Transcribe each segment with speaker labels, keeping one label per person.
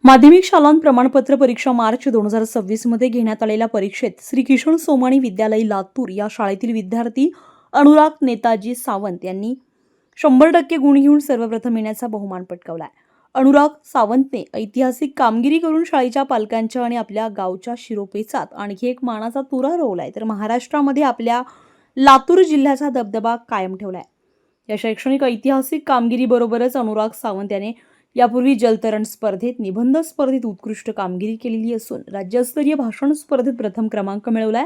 Speaker 1: माध्यमिक शालांत प्रमाणपत्र परीक्षा मार्च 2026 मध्ये घेण्यात आलेल्या परीक्षेत श्री किशन सोमाणी विद्यालय लातूर या शाळेतील विद्यार्थी अनुराग नेताजी सावंत यांनी 100% गुण घेऊन सर्वप्रथम येण्याचा बहुमान पटकावलाय। अनुराग सावंतने ऐतिहासिक कामगिरी करून शाळेच्या पालकांच्या आणि आपल्या गावच्या शिरोपेचात आणखी एक मानाचा तुरा रोवलाय, तर महाराष्ट्रामध्ये आपल्या लातूर जिल्ह्याचा दबदबा कायम ठेवलाय। या शैक्षणिक ऐतिहासिक कामगिरीबरोबरच अनुराग सावंत याने यापूर्वी जलतरण स्पर्धेत, निबंध स्पर्धेत उत्कृष्ट कामगिरी केलेली असून राज्यस्तरीय भाषण स्पर्धेत प्रथम क्रमांक मिळवलाय।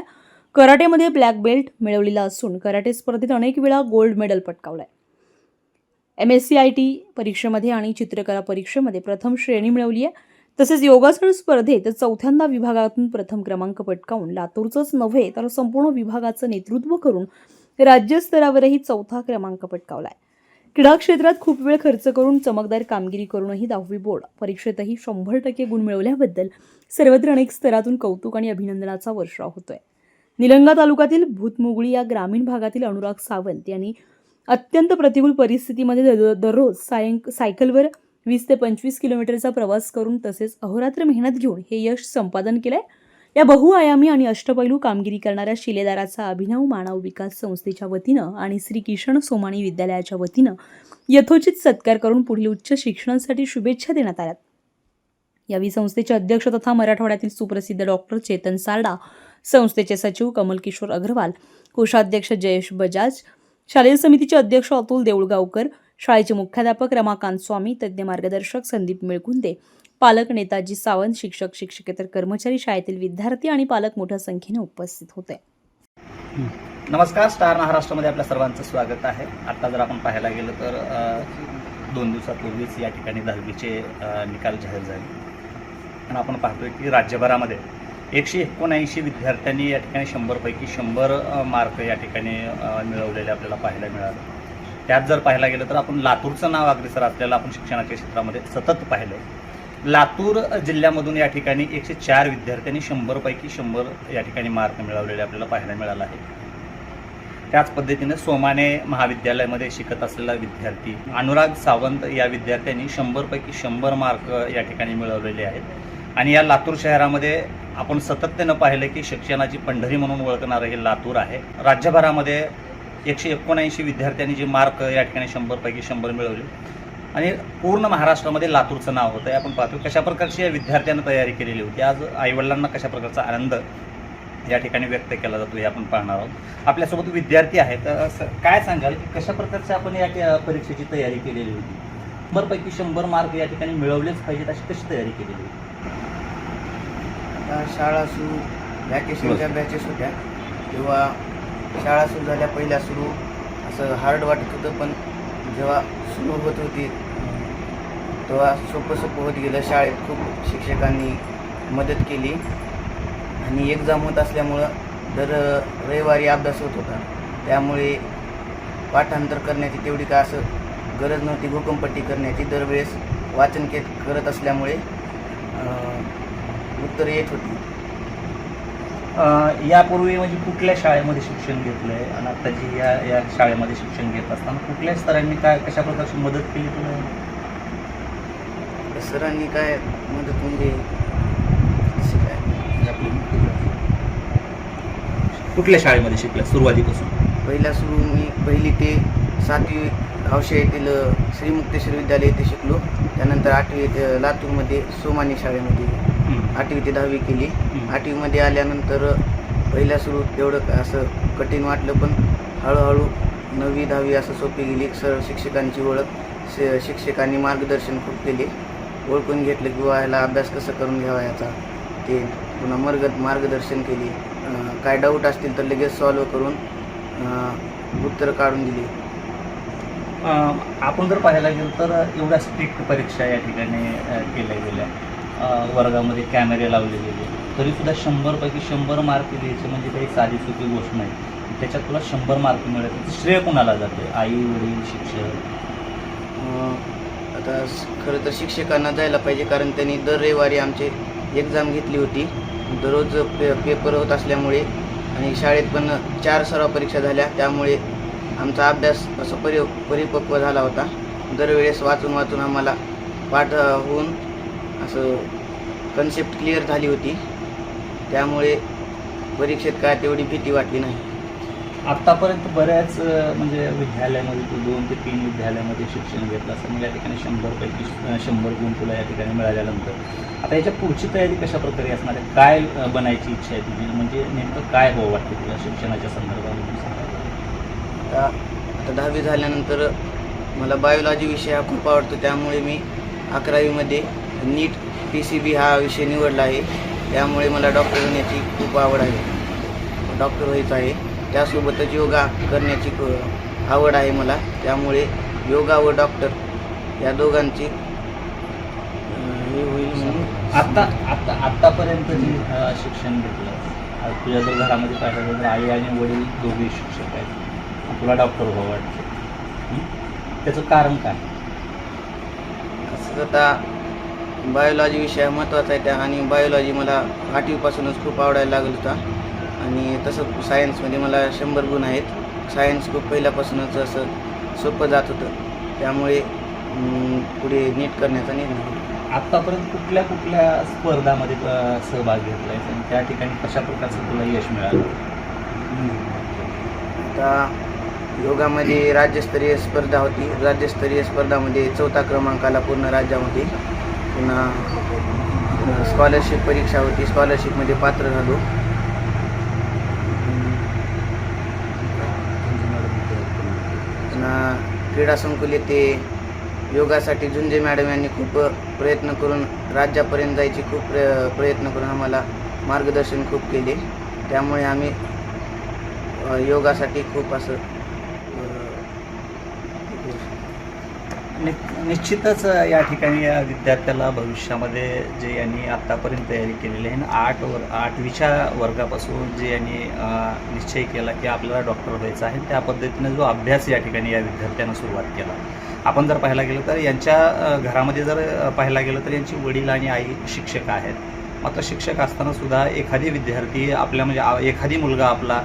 Speaker 1: कराटेमध्ये ब्लॅक बेल्ट मिळवलेला असून कराटे स्पर्धेत अनेक वेळा गोल्ड मेडल पटकावलाय। MSCIT परीक्षेमध्ये आणि चित्रकला परीक्षेमध्ये प्रथम श्रेणी मिळवली आहे। तसेच योगासन स्पर्धेत चौथ्यांदा विभागातून प्रथम क्रमांक पटकावून लातूरचंच नव्हे तर संपूर्ण विभागाचं नेतृत्व करून राज्यस्तरावरही चौथा क्रमांक पटकावलाय। क्रीडा क्षेत्रात खूप वेळ खर्च करून चमकदार कामगिरी करूनही 10वी बोर्ड परीक्षेतही 100% गुण मिळवल्याबद्दल सर्वत्र अनेक स्तरातून कौतुक आणि अभिनंदनाचा वर्षाव होतोय। निलंगा तालुक्यातील भूतमुगळी या ग्रामीण भागातील अनुराग सावंत यांनी अत्यंत प्रतिकूल परिस्थितीमध्ये दररोज सायकलवर 20 ते 25 किलोमीटरचा प्रवास करून तसेच अहोरात्र मेहनत घेऊन हे यश संपादन केलंय। या बहुआयामी आणि अष्टपैलू कामगिरी करणाऱ्या शिलेदाराचा अभिनव मानव विकास संस्थेच्या वतीनं आणि श्री किशन सोमाणी विद्यालयाच्या वतीनं यथोचित सत्कार करून पुढील उच्च शिक्षणासाठी शुभेच्छा देण्यात आल्या। यावेळी संस्थेचे अध्यक्ष तथा मराठवाड्यातील सुप्रसिद्ध डॉक्टर चेतन सारडा, संस्थेचे सचिव कमल किशोर अग्रवाल, कोषाध्यक्ष जयेश बजाज, शालेय समितीचे अध्यक्ष अतुल देऊळगावकर, शाळेचे मुख्याध्यापक रमाकांत स्वामी, तज्ज्ञ मार्गदर्शक संदीप मिळकुंदे, पालक नेताजी सावंत, शिक्षक, शिक्षकेतर कर्मचारी, शाळेतील विद्यार्थी आणि पालक मोठ्या संख्येने उपस्थित होते।
Speaker 2: नमस्कार, स्टार महाराष्ट्रामध्ये आपल्या सर्वांचं स्वागत आहे। आता जर आपण पाहायला गेलं तर 2 दिवसापूर्वीच या ठिकाणी 10वीचे निकाल जाहीर झाले आणि आपण पाहतोय की राज्यभरामध्ये 179 विद्यार्थ्यांनी या ठिकाणी 100 पैकी 100 मार्क या ठिकाणी मिळवलेले आपल्याला पाहायला मिळाले। त्यात जर पाहायला गेलं तर आपण लातूरचं नाव अग्रेसर असलेलं आपण शिक्षणाच्या क्षेत्रामध्ये सतत पाहिलंय। लातूर जिल्ह्यामधून या ठिकाणी 104 विद्यार्थ्यांनी 100 पैकी 100 या ठिकाणी मार्क मिळवलेले आपल्याला पाहायला मिळालं आहे। त्याच पद्धतीने सोमाणे महाविद्यालयामध्ये शिकत असलेला विद्यार्थी अनुराग सावंत या विद्यार्थ्यांनी 100 पैकी 100 मार्क या ठिकाणी मिळवलेले आहेत। आणि या लातूर शहरामध्ये आपण सातत्यानं पाहिलं की शिक्षणाची पंढरी म्हणून ओळखणारं हे लातूर आहे। राज्यभरामध्ये 179 विद्यार्थ्यांनी जे मार्क या ठिकाणी 100 पैकी 100 मिळवले आणि पूर्ण महाराष्ट्रामध्ये लातूरचं नाव होतं। आपण पाहतो कशा प्रकारची या विद्यार्थ्यांना तयारी केलेली होती। आज आईवडिलांना कशा प्रकारचा आनंद या ठिकाणी व्यक्त केला जातो हे आपण पाहणार आहोत। आपल्यासोबत विद्यार्थी आहेत, काय सांगाल की कशा प्रकारची आपण या परीक्षेची तयारी केलेली होती? 100 पैकी 100 मार्क या ठिकाणी मिळवलेच पाहिजेत अशी कशी तयारी केलेली होती?
Speaker 3: आता शाळा सुरू, वॅकेशनच्या बॅचेस होत्या किंवा शाळा सुरू झाल्या पहिल्या सुरू असं हार्ड वाटत होतं, पण जेव्हा सुरू होत होती तेव्हा सोपं होत गेलं। शाळेत खूप शिक्षकांनी मदत केली आणि एक्झाम होत असल्यामुळं दर रविवारी अभ्यास होत होता, त्यामुळे पाठांतर करण्याची तेवढी काय असं गरज नव्हती, भूकंपट्टी करण्याची। दरवेळेस वाचन करत असल्यामुळे उत्तर येत होती।
Speaker 2: यापूर्वी म्हणजे कुठल्या शाळेमध्ये शिक्षण घेतलं आहे आणि आता जी या शाळेमध्ये शिक्षण घेत असताना कुठल्या स्तरांनी कशा प्रकारची मदत केली तुला?
Speaker 3: सरांनी काय मदत म्हणजे
Speaker 2: कुठल्या शाळेमध्ये शिकला सुरुवातीपासून?
Speaker 3: पहिला सुरू मी 1ली ते 7वी औषध येथील श्री मुक्तेश्वर विद्यालय येथे शिकलो। त्यानंतर 8वी ते लातूरमध्ये सोमाणी शाळेमध्ये 8वी ते 10वी केली। 8वीमध्ये आल्यानंतर पहिल्या सुरू तेवढं असं कठीण वाटलं, पण हळूहळू 9वी 10वी असं सोपी गेली। सरळ शिक्षकांची ओळख, शिक्षकांनी मार्गदर्शन खूप केले, ओळखून घेतलं किंवा ह्याला अभ्यास कसं करून घ्यावा याचा, ते पुन्हा मार्गदर्शन केली। काय डाऊट असतील तर लगेच सॉल्व करून उत्तर काढून दिली।
Speaker 2: आपण जर पाहायला गेलं तर एवढ्या स्ट्रिक्ट परीक्षा या ठिकाणी केल्या गेल्या, वर्गामध्ये कॅमेरे लावले गेले, तरीसुद्धा 100 पैकी 100 मार्क द्यायचे म्हणजे काही साधी सोपी गोष्ट नाही। त्याच्यात तुला 100 मार्क मिळाले, श्रेय कोणाला जाते? आई, वडील, शिक्षक?
Speaker 3: आता खरं तर शिक्षकांना जायला पाहिजे, कारण त्यांनी दर रविवारी आमची एक्झाम घेतली होती। दररोज पेपर होत असल्यामुळे आणि शाळेत पण 4 सराव परीक्षा झाल्या, त्यामुळे आमचा अभ्यास असं परिपक्व झाला होता। दरवेळेस वाचून आम्हाला पाठ होऊन असं कन्सेप्ट क्लिअर झाली होती, त्यामुळे परीक्षेत काय तेवढी भीती वाटली नाही.
Speaker 2: आत्तापर्यंत बऱ्याच म्हणजे विद्यालयामध्ये तू 2 ते 3 विद्यालयामध्ये शिक्षण घेतलं असं मग या ठिकाणी 100पैकी 100 गुण तुला या ठिकाणी मिळाल्यानंतर आता याच्या पुढची तयारी कशा प्रकारे असणार आहे? काय बनायची इच्छा आहे तुझी? म्हणजे नेमकं काय हो वाटतं तुला शिक्षणाच्या संदर्भामध्ये?
Speaker 3: आता 10वी झाल्यानंतर मला बायोलॉजी विषय हा खूप आवडतो, त्यामुळे मी 11वीमध्ये नीट PCB हा विषय निवडला आहे. त्यामुळे मला डॉक्टर होण्याची खूप आवड आहे, डॉक्टर व्हायचं आहे. त्यासोबतच योगा करण्याची आवड आहे मला, त्यामुळे योगा व डॉक्टर या दोघांची हे होईल म्हणून.
Speaker 2: आत्तापर्यंत जे शिक्षण घेतलं तुझ्या जर घरामध्ये पाहिलं तर आई आणि वडील दोघे शिक्षक आहेत, तुला डॉक्टर व्हावं वाटतं, त्याचं कारण काय?
Speaker 3: असं आता बायोलॉजी विषय महत्त्वाचा आहे आणि बायोलॉजी मला 8वीपासूनच खूप आवडायला लागला होता. आणि तसं सायन्समध्ये मला 100 गुण आहेत. सायन्स खूप पहिल्यापासूनच असं सोपं जात होतं, त्यामुळे पुढे नीट करण्याचा निर्णय घेतला.
Speaker 2: आत्तापर्यंत कुठल्या स्पर्धामध्ये सहभाग घेतला आहे आणि त्या ठिकाणी कशा प्रकारचं तुला यश मिळालं?
Speaker 3: आता योगामध्ये राज्यस्तरीय स्पर्धा होती. राज्यस्तरीय स्पर्धामध्ये 4था क्रमांकाला पूर्ण राज्यामध्ये. पुन्हा स्कॉलरशिप परीक्षा होती, स्कॉलरशिपमध्ये पात्र झालो. पुन्हा क्रीडा संकुल येथे योगासाठी झुंजे मॅडम यांनी खूप प्रयत्न करून राज्यापर्यंत जायचे खूप प्रयत्न करून आम्हाला मार्गदर्शन खूप केले, त्यामुळे आम्ही योगासाठी खूप असं
Speaker 2: निश्चितच या ठिकाणी या विद्यार्थ्याला भविष्यामध्ये जे यांनी आत्तापर्यंत तयारी केलेली आहे 8वीच्या वर्गापासून जे यांनी निश्चय केला की आपल्याला डॉक्टर व्हायचं आहे, त्या पद्धतीनं जो अभ्यास या ठिकाणी या विद्यार्थ्यांना सुरुवात केला. आपण जर पाहायला गेलं तर यांच्या घरामध्ये जर पाहायला गेलं तर यांची वडील आणि आई शिक्षक आहेत. मात्र शिक्षक असतानासुद्धा एखादी विद्यार्थी आपल्या म्हणजे एखादी मुलगा आपला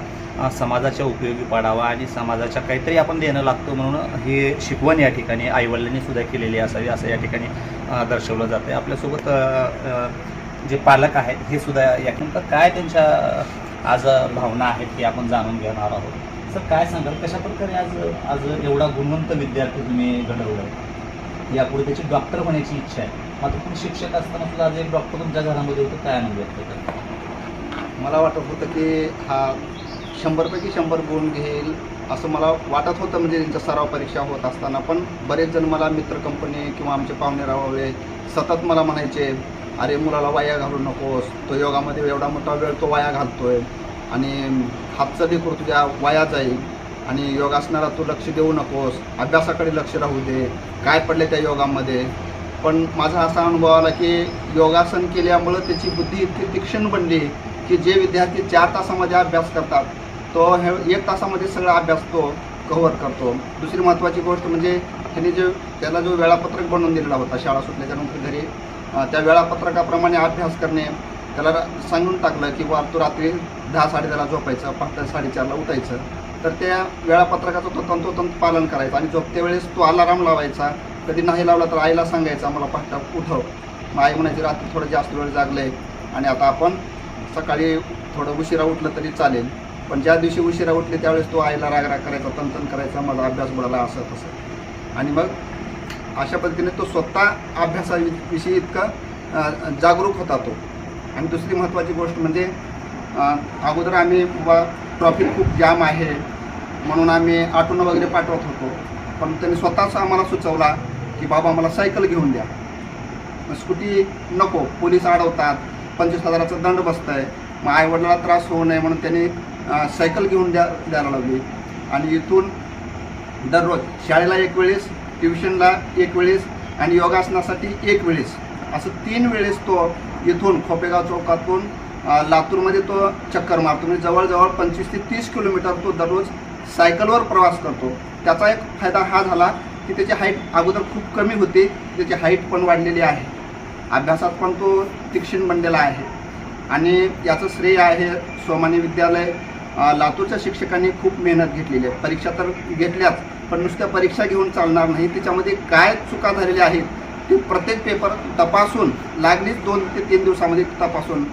Speaker 2: समाजाच्या उपयोगी पडावा आणि समाजाच्या काहीतरी आपण देणं लागतो म्हणून हे शिकवण या ठिकाणी आईवडिलांनी सुद्धा केलेली असावी असं या ठिकाणी दर्शवलं जातं आहे. आपल्यासोबत जे पालक आहेत हे सुद्धा यानंतर काय त्यांच्या आज भावना आहेत की आपण जाणून घेणार आहोत. सर काय सांगाल, कशा प्रकारे आज एवढा गुणवंत विद्यार्थी तुम्ही घडवला आहे, यापुढे त्याची डॉक्टर होण्याची इच्छा आहे, मात्र तुम्ही शिक्षक असताना सुद्धा आज एक डॉक्टर तुमच्या घरामध्ये होतं, काय अनुभव व्यक्त करता?
Speaker 4: मला वाटत होतं की हा 100पैकी 100 गुण घेईल असं मला वाटत होतं, म्हणजे त्यांच्या सराव परीक्षा होत असताना. पण बरेच जण मला मित्र कंपनी किंवा आमचे पाहुणे रावळे सतत मला म्हणायचे, अरे मुलाला वाया घालू नकोस, तो योगामध्ये एवढा मोठा वेळ तो वाया घालतोय आणि हातचं लेकरू तुझ्या वाया जाईल आणि योगासनाला तू लक्ष देऊ नकोस, अभ्यासाकडे लक्ष राहू दे, काय पडले त्या योगामध्ये. पण माझा असा अनुभव आला की योगासन केल्यामुळं त्याची बुद्धी इतकी तीक्ष्ण बनली की जे विद्यार्थी 4 तासामध्ये अभ्यास करतात तो 1 तासामध्ये सगळा अभ्यास तो कव्हर करतो. दुसरी महत्त्वाची गोष्ट म्हणजे त्याला जो वेळापत्रक बनवून दिलेला होता शाळा सुटल्याच्यानंतर घरी, त्या वेळापत्रकाप्रमाणे अभ्यास करणे, त्याला सांगून टाकलं की तू रात्री 10-10:30 झोपायचं, पहाटे 4:30ला उठायचं. तर त्या वेळापत्रकाचं तो तंतोतंत पालन करायचं आणि झोपत्या वेळेस तो अलाराम लावायचा. कधी नाही लावला तर आईला सांगायचा मला पहाटे उठव. मग आई म्हणायची रात्री थोडं जास्त वेळ जागलं आहे आणि आता आपण सकाळी थोडं उशिरा उठलं तरी चालेल. पण ज्या दिवशी उशिरा उठले त्यावेळेस तो आईला रागराग करायचा, तंतन करायचा, माझा अभ्यास बुडाला असं तसं. आणि मग अशा पद्धतीने तो स्वतः अभ्यासाविषयी इतका जागरूक होता तो. आणि दुसरी महत्त्वाची गोष्ट म्हणजे अगोदर आम्ही ट्रॉफिक खूप जाम आहे म्हणून आम्ही ऑटोनं वगैरे पाठवत होतो, पण त्यांनी स्वतःच आम्हाला सुचवला की बाबा मला सायकल घेऊन द्या, स्कूटी नको, पोलीस अडवतात, 25,000चा दंड बसत आहे. मग आईवडिलाला त्रास होऊ नये म्हणून त्यांनी सायकल घेऊन द्यायला लागली. आणि इथून दररोज शाळेला 1 वेळेस, ट्युशनला 1 वेळेस आणि योगासनासाठी 1 वेळेस, असं 3 वेळेस तो इथून खोपेगाव चौकातून लातूरमध्ये तो चक्कर मारतो. म्हणजे जवळजवळ 25 ते 30 किलोमीटर तो दररोज सायकलवर प्रवास करतो. त्याचा एक फायदा हा झाला की त्याची हाईट अगोदर खूप कमी होती, त्याची हाईट पण वाढलेली आहे, अभ्यासात पण तो तीक्ष्ण बनलेला आहे. आणि याचं श्रेय आहे सोमानी विद्यालय लातूरच्या शिक्षकांनी खूप मेहनत घेतलेली आहे. परीक्षा तर घेतल्याच, पण नुसत्या परीक्षा घेऊन चालणार नाही, त्याच्यामध्ये काय चुका झालेल्या आहेत ते प्रत्येक पेपर तपासून लागलीच 2 ते 3 दिवसामध्ये तपासून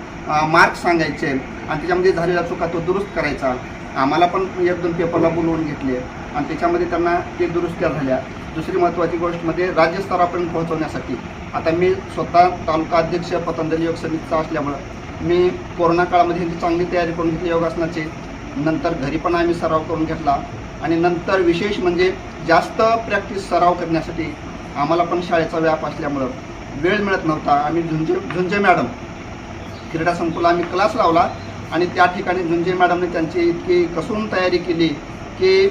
Speaker 4: मार्क सांगायचे आणि त्याच्यामध्ये झालेला चुका तो दुरुस्त करायचा. आम्हाला पण 1-2 पेपरला बोलवून घेतले आणि त्याच्यामध्ये त्यांना ते दुरुस्त्या झाल्या. दुसरी महत्त्वाची गोष्ट म्हणजे राज्यस्तरापर्यंत पोहोचवण्यासाठी आता मी स्वतः तालुका अध्यक्ष पतंजली योग समितीचा असल्यामुळं मी कोरोना काळामध्ये ह्याची चांगली तयारी करून घेतली योगासनाची. नंतर घरी पण आम्ही सराव करून घेतला आणि नंतर विशेष म्हणजे जास्त प्रॅक्टिस सराव करण्यासाठी आम्हाला पण शाळेचा व्याप असल्यामुळं वेळ मिळत नव्हता. आम्ही झुंजे मॅडम क्रीडा संकुल आम्ही क्लास लावला आणि त्या ठिकाणी झुंजे मॅडमने त्यांची इतकी कसून तयारी केली की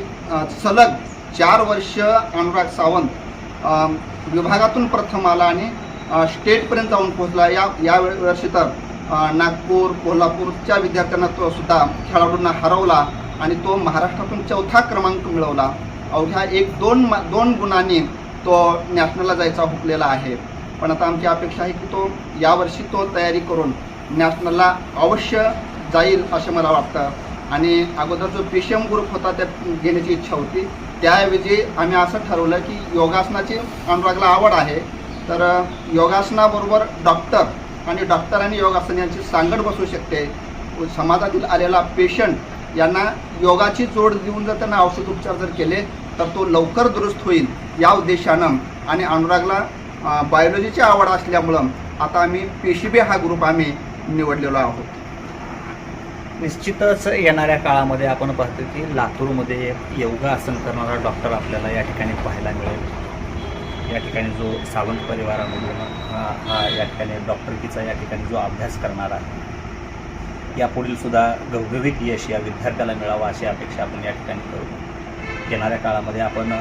Speaker 4: सलग 4 वर्ष अनुराग सावंत विभागातून प्रथम आला आणि स्टेटपर्यंत जाऊन पोहोचला. या वर्षी तर नागपूर कोल्हापूरच्या विद्यार्थ्यांना तो सुद्धा खेळाडूंना हरवला आणि तो महाराष्ट्रातून 4था क्रमांक मिळवला. अवघ्या 1-2 गुणांनी तो नॅशनलला जायचा हुकलेला आहे. पण आता आमची अपेक्षा आहे की तो यावर्षी तो तयारी करून नॅशनलला अवश्य जाईल असं मला वाटतं. आणि अगोदर जो PCM ग्रुप होता त्यात घेण्याची इच्छा होती, त्याऐवजी आम्ही असं ठरवलं की योगासनाची अनुरागला आवड आहे तर योगासनाबरोबर डॉक्टर आणि योगासन यांची सांगड बसू शकते. समाजातील आलेला पेशंट यांना योगाची जोड देऊन जर त्यांना औषधोपचार जर केले तर तो लवकर दुरुस्त होईल या उद्देशानं आणि अनुरागला बायोलॉजीची आवड असल्यामुळं आता आम्ही PCB हा ग्रुप आम्ही निवडलेलो आहोत.
Speaker 2: निश्चितच येणाऱ्या काळामध्ये आपण पाहतो की लातूरमध्ये एक योगासन करणारा डॉक्टर आपल्याला या ठिकाणी पाहायला मिळेल. या ठिकाणी जो सावंत परिवारामधून हा या ठिकाणी डॉक्टरकीचा या ठिकाणी जो अभ्यास करणार आहे यापुढील सुद्धा घवघवीत यश या विद्यार्थ्याला मिळावं अशी अपेक्षा आपण या ठिकाणी करू. येणाऱ्या काळामध्ये आपण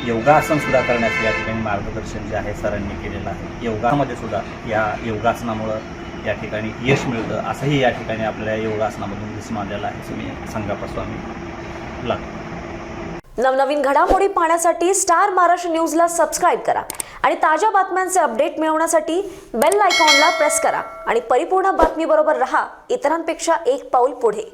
Speaker 2: योगासन सुद्धा करण्याचं या ठिकाणी मार्गदर्शन जे आहे सरांनी केलेलं आहे. योगामध्ये सुद्धा या योगासनामुळं या ठिकाणी यश मिळतं असंही या ठिकाणी आपल्या योगासनामधून दिसून आलेलं आहे. तुम्ही संघापासून आम्ही लागतो.
Speaker 5: नवनवीन घडामोडी पाहण्यासाठी स्टार महाराष्ट्र न्यूजला सबस्क्राईब करा आणि ताज्या बातम्यांचे अपडेट मिळवण्यासाठी बेल आयकॉनला प्रेस करा आणि परिपूर्ण बातमीबरोबर रहा इतरांपेक्षा एक पाऊल पुढे.